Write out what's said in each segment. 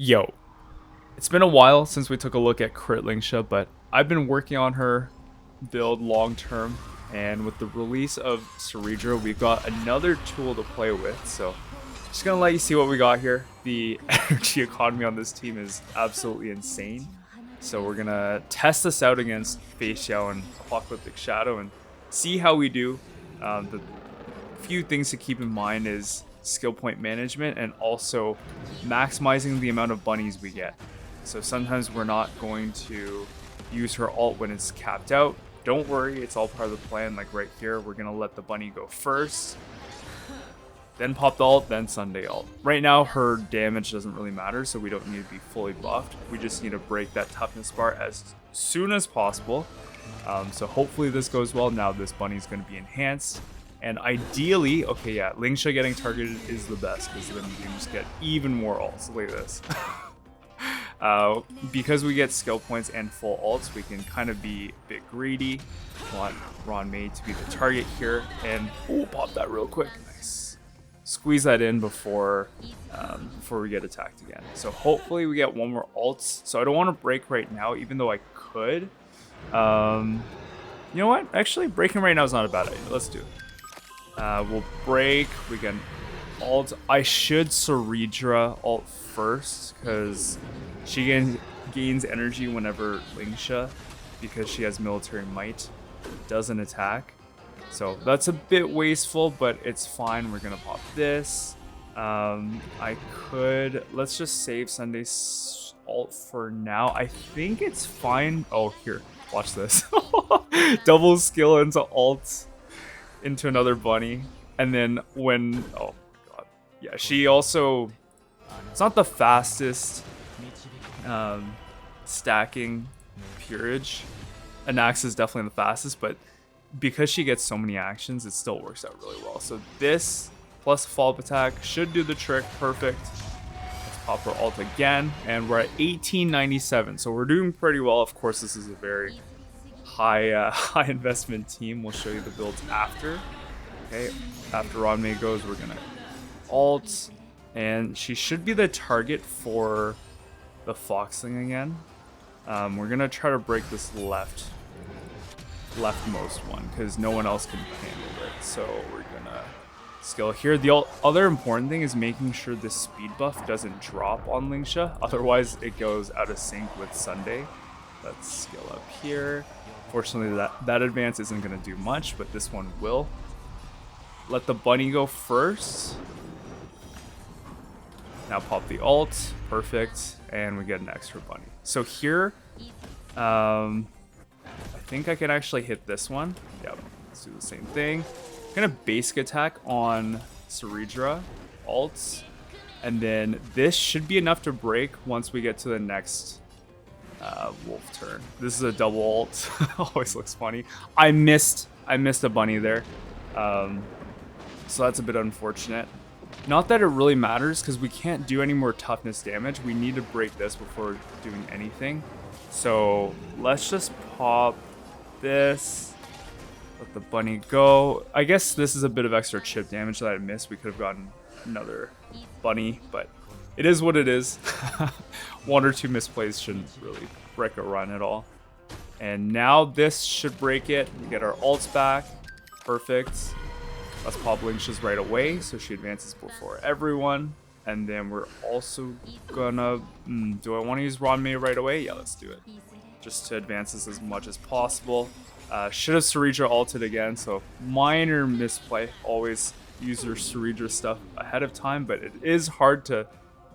Yo, it's been a while since we took a look at Crit Lingsha, but I've been working on her build long term, and with the release of Cerydra, we've got another tool to play with. So just gonna let you see what we got here. The energy economy on this team is absolutely insane. So we're gonna test this out against Feixiao and Apocalyptic Shadow and see how we do. The few things to keep in mind is skill point management and also maximizing the amount of bunnies we get. So sometimes we're not going to use her ult when it's capped out. Don't worry, it's all part of the plan. Like right here, we're gonna let the bunny go first, then pop the ult, then Sunday ult. Right now her damage doesn't really matter, so we don't need to be fully buffed. We just need to break that toughness bar as soon as possible. So hopefully this goes well. Now this bunny is going to be enhanced, and ideally, okay, yeah, Lingsha getting targeted is the best because then we can just get even more ults. Look at this. Because we get skill points and full ults, we can kind of be a bit greedy. Want Ron May to be the target here, and pop that real quick. Nice. Squeeze that in before we get attacked again. So hopefully we get one more ults. So I don't want to break right now, even though I could. You know what? Actually, breaking right now is not a bad idea. Let's do it. We'll break. We can ult. I should Cerydra ult first because she gains energy whenever Lingsha, because she has military might, doesn't attack. So that's a bit wasteful, but it's fine. We're gonna pop this. Let's just save Sunday's ult for now. I think it's fine. Oh, here, watch this. Double skill into ult into another bunny, and then when, oh my god, yeah, she also, it's not the fastest stacking peerage. Anax is definitely the fastest, but because she gets so many actions, it still works out really well. So this plus follow-up attack should do the trick. Perfect. Let's pop her ult again, and we're at 1897, so we're doing pretty well. Of course, this is a very high investment team. We'll show you the builds after. Okay, after Ronmei goes, we're gonna ult, and she should be the target for the Foxling again. We're gonna try to break this leftmost one because no one else can handle it. So we're gonna skill here. The other important thing is making sure the speed buff doesn't drop on Lingsha, otherwise it goes out of sync with Sunday. Let's skill up here. Fortunately, that advance isn't going to do much, but this one will. Let the bunny go first. Now pop the ult. Perfect. And we get an extra bunny. So here, I think I can actually hit this one. Yep, let's do the same thing. I'm going to basic attack on Cerydra, ults, and then this should be enough to break once we get to the next wolf turn. This is a double ult. Always looks funny. I missed a bunny there, so that's a bit unfortunate. Not that it really matters because we can't do any more toughness damage. We need to break this before doing anything. So let's just pop this. Let the bunny go. I guess this is a bit of extra chip damage that I missed. We could have gotten another bunny, but it is what it is. One or two misplays shouldn't really break a run at all. And now this should break it. We get our ults back. Perfect. Let's pop Lingsha's right away so she advances before everyone. And then we're also gonna... do I want to use Ronmei right away? Yeah, let's do it. Just to advance this as much as possible. Should have Cerydra ulted again, so minor misplay. Always use your Cerydra stuff ahead of time, but it is hard to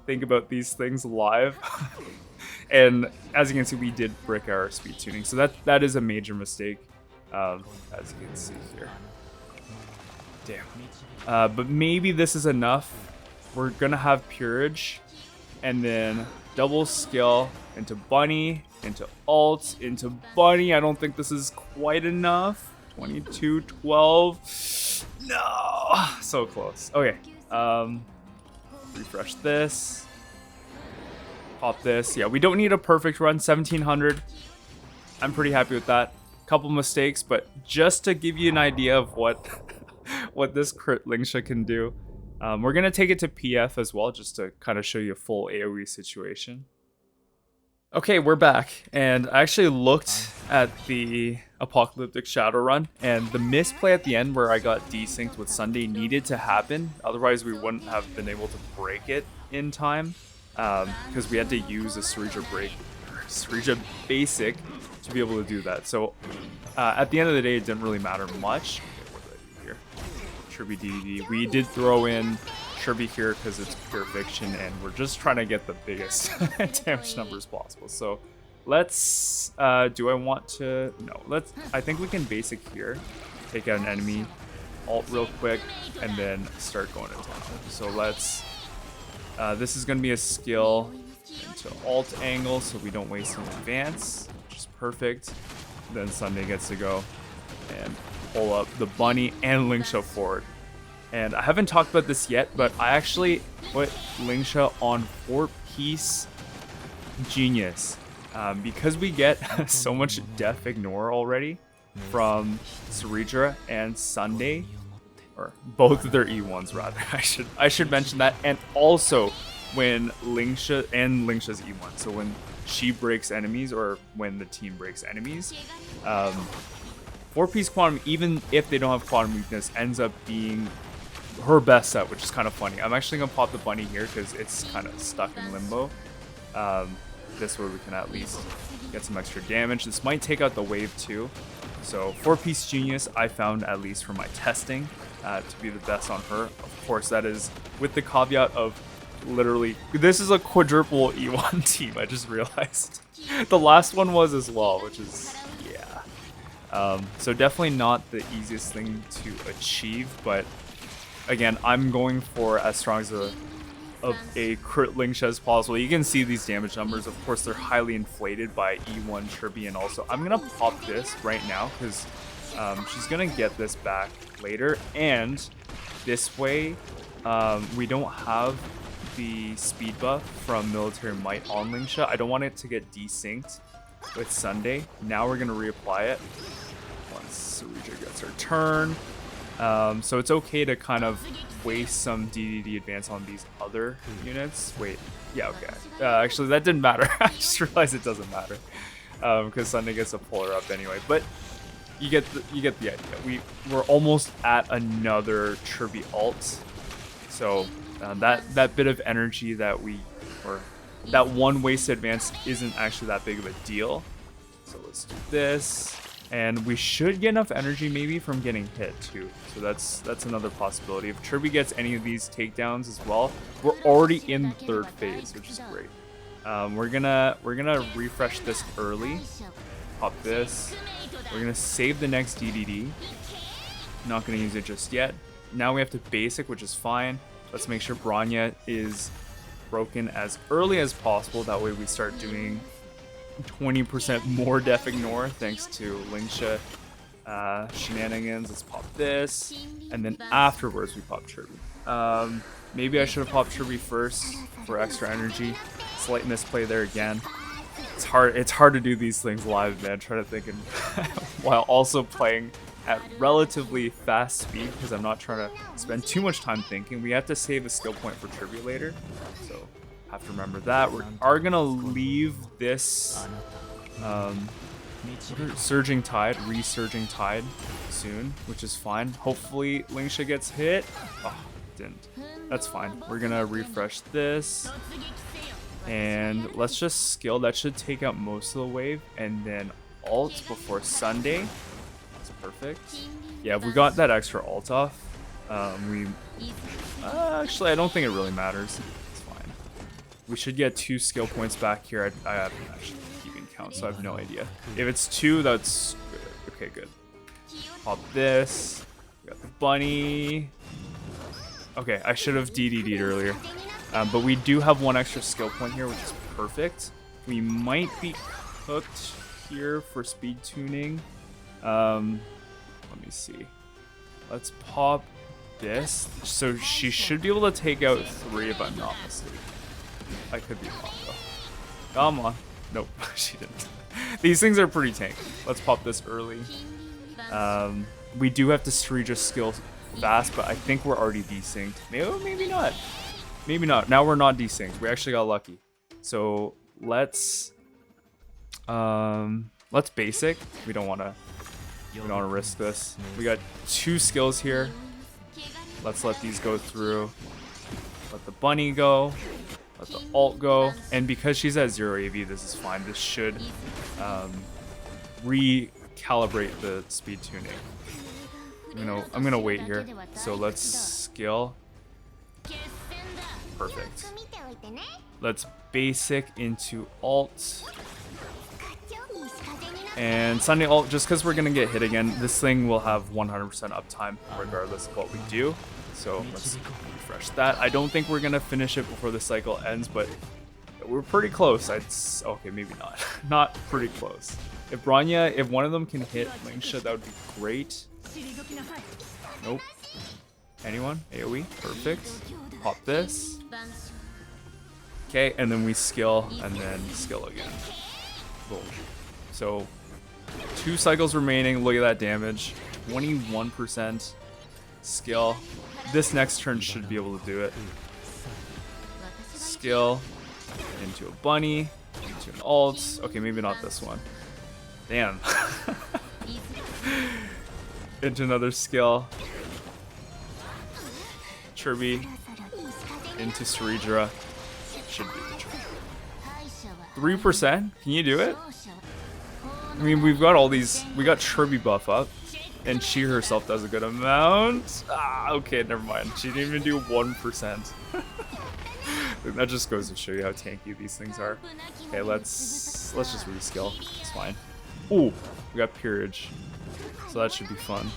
think about these things live. And as you can see, we did brick our speed tuning, so that is a major mistake, as you can see here. Damn. But maybe this is enough. We're gonna have peerage, and then double skill into bunny, into ult, into bunny. I don't think this is quite enough. 22, 12. No, so close. Okay. Refresh this. Pop this. Yeah, we don't need a perfect run. 1700. I'm pretty happy with that. Couple mistakes, but just to give you an idea of what this crit Lingsha can do. We're going to take it to PF as well, just to kind of show you a full AoE situation. Okay, we're back, and I actually looked at the Apocalyptic Shadow run, and the misplay at the end where I got desynced with Sunday needed to happen, otherwise we wouldn't have been able to break it in time, because we had to use a Cerydra basic to be able to do that. So at the end of the day, it didn't really matter much. Okay, what did I do here? Tribbie DDD. We did throw in Tribbie here because it's pure fiction, and we're just trying to get the biggest damage numbers possible. So let's do I want to I think we can basic here, take out an enemy, ult real quick, and then start going to town. So let's this is going to be a skill into alt angle so we don't waste an advance, which is perfect. Then Sunday gets to go and pull up the bunny and Lingsha forward. And I haven't talked about this yet, but I actually put Lingsha on 4-piece Genius. Because we get so much Death Ignore already from Cerydra and Sunday, or both of their E1s rather, I should mention that. And also when Lingsha's E1, so when she breaks enemies or when the team breaks enemies, 4-piece Quantum, even if they don't have Quantum Weakness, ends up being her best set, which is kind of funny. I'm actually gonna pop the bunny here because it's kind of stuck in limbo. This way we can at least get some extra damage. This might take out the wave too. So 4-piece Genius I found, at least for my testing, to be the best on her. Of course, that is with the caveat of literally this is a quadruple E1 team. I just realized the last one was as well, which is yeah. So definitely not the easiest thing to achieve, but again, I'm going for as strong as a crit Lingsha as possible. You can see these damage numbers. Of course, they're highly inflated by E1 Tribbie, and also I'm gonna pop this right now because she's gonna get this back later, and this way we don't have the speed buff from Military Might on Lingsha. I don't want it to get desynced with Sunday. Now we're gonna reapply it once Cerydra gets her turn. So it's okay to kind of waste some DDD advance on these other units. Wait, yeah, okay. Actually, that didn't matter. I just realized it doesn't matter because Sunday gets to pull her up anyway. But you get the idea. We're almost at another Tribbie ult. So that bit of energy that that one wasted advance isn't actually that big of a deal. So let's do this. And we should get enough energy maybe from getting hit too. So that's another possibility. If Tribbie gets any of these takedowns as well, we're already in the third phase, which is great. We're gonna refresh this early. Pop this. We're gonna save the next DDD. Not gonna use it just yet. Now we have to basic, which is fine. Let's make sure Bronya is broken as early as possible. That way we start doing 20% more Death Ignore thanks to Lingsha shenanigans. Let's pop this, and then afterwards we pop Tribbie. Maybe I should have popped Tribbie first for extra energy. Slight misplay there again. It's hard to do these things live, man. Try to think while also playing at relatively fast speed because I'm not trying to spend too much time thinking. We have to save a skill point for Tribbie later, so have to remember that. We are gonna leave this Resurging Tide soon, which is fine. Hopefully Lingsha gets hit. Oh, didn't. That's fine. We're gonna refresh this, and let's just skill. That should take out most of the wave, and then ult before Sunday. That's perfect. Yeah, we got that extra ult off. Actually, I don't think it really matters. We should get 2 skill points back here. I haven't actually keeping count, so I have no idea. If it's 2, that's good. Okay, good. Pop this. We got the bunny. Okay, I should have DDD'd earlier. But we do have 1 extra skill point here, which is perfect. We might be cooked here for speed tuning. Let me see. Let's pop this. So she should be able to take out 3 if I'm not mistaken. I could be wrong though. Come on. Nope, she didn't. These things are pretty tanky. Let's pop this early. We do have to Cerydra skill fast, but I think we're already desynced. Maybe not. Maybe not. Now we're not desynced. We actually got lucky. So let's basic. We don't wanna risk this. We got 2 skills here. Let's let these go through. Let the bunny go. Let the ult go. And because she's at 0 AV, this is fine. This should recalibrate the speed tuning. I'm gonna wait here. So let's skill. Perfect. Let's basic into ult. And Sunday ult, just because we're gonna get hit again, this thing will have 100% uptime regardless of what we do. So let's refresh that. I don't think we're gonna finish it before the cycle ends, but we're pretty close. Okay, maybe not. Not pretty close. If one of them can hit Lingsha, that would be great. Nope. Anyone? AoE? Perfect. Pop this. Okay, and then we skill, and then skill again. Boom. So, 2 cycles remaining. Look at that damage. 21% skill. This next turn should be able to do it. Skill. Into a bunny. Into an ult. Okay, maybe not this one. Damn. Into another skill. Tribbie. Into Cerydra. Should be the trick. 3%? Can you do it? I mean, we've got all these. We got Tribbie buff up. And she herself does a good amount. Okay, never mind. She didn't even do 1%. That just goes to show you how tanky these things are. Okay, let's just reskill. It's fine. Ooh, we got peerage. So that should be fun.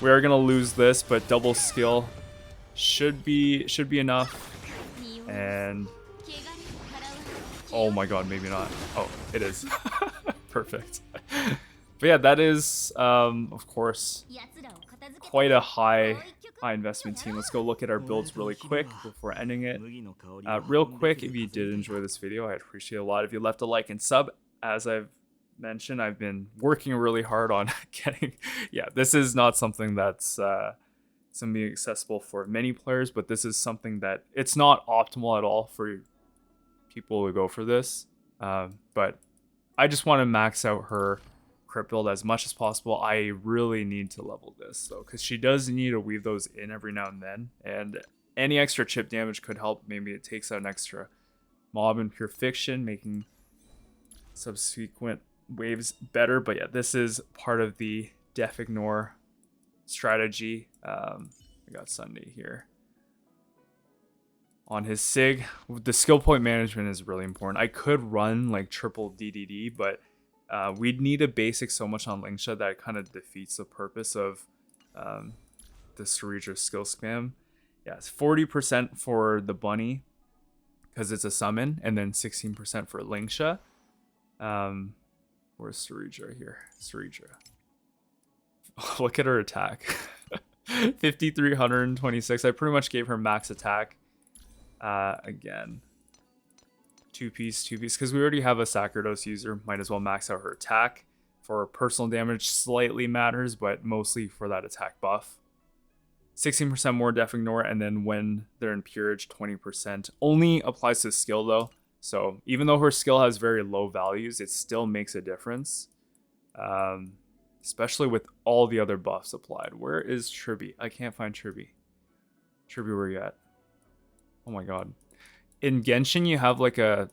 We are gonna lose this, but double skill should be enough. And oh my god, maybe not. Oh, it is. Perfect. But yeah, that is of course quite a high investment team. Let's go look at our builds really quick before ending it. Real quick, if you did enjoy this video, I'd appreciate it a lot if you left a like and sub. As I've mentioned, I've been working really hard on getting, this is not something that's something accessible for many players, but this is something that it's not optimal at all for people to go for this. But I just want to max out her crit build as much as possible. I really need to level this though, because she does need to weave those in every now and then, and any extra chip damage could help. Maybe it takes out an extra mob in pure fiction, making subsequent waves better. But yeah, this is part of the def ignore strategy. We got Sunday here on his sig. The skill point management is really important. I could run like triple DDD, but we'd need a basic so much on Lingsha that it kind of defeats the purpose of the Cerydra skill spam. Yeah, it's 40% for the bunny because it's a summon, and then 16% for Lingsha. Where's Cerydra here? Cerydra. Look at her attack. 5,326. I pretty much gave her max attack. Again. Two piece, because we already have a Sacerdote user. Might as well max out her attack. For personal damage, slightly matters, but mostly for that attack buff. 16% more def ignore, and then when they're in peerage, 20%. Only applies to skill though. So even though her skill has very low values, it still makes a difference. Especially with all the other buffs applied. Where is Tribbie? I can't find Tribbie. Tribbie, where you at? Oh my god. In Genshin, you have like a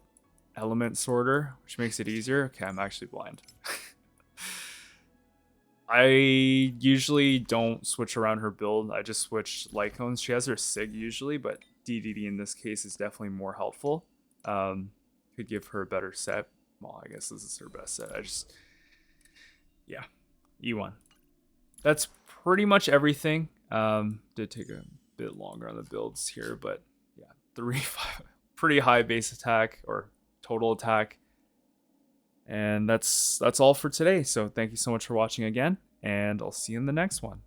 element sorter, which makes it easier. Okay, I'm actually blind. I usually don't switch around her build. I just switch Lycones. She has her Sig usually, but DDD in this case is definitely more helpful. Could give her a better set. Well, I guess this is her best set. Yeah, E1. That's pretty much everything. Did take a bit longer on the builds here, but yeah, 3-5. Pretty high base attack or total attack. And that's all for today. So thank you so much for watching again, and I'll see you in the next one.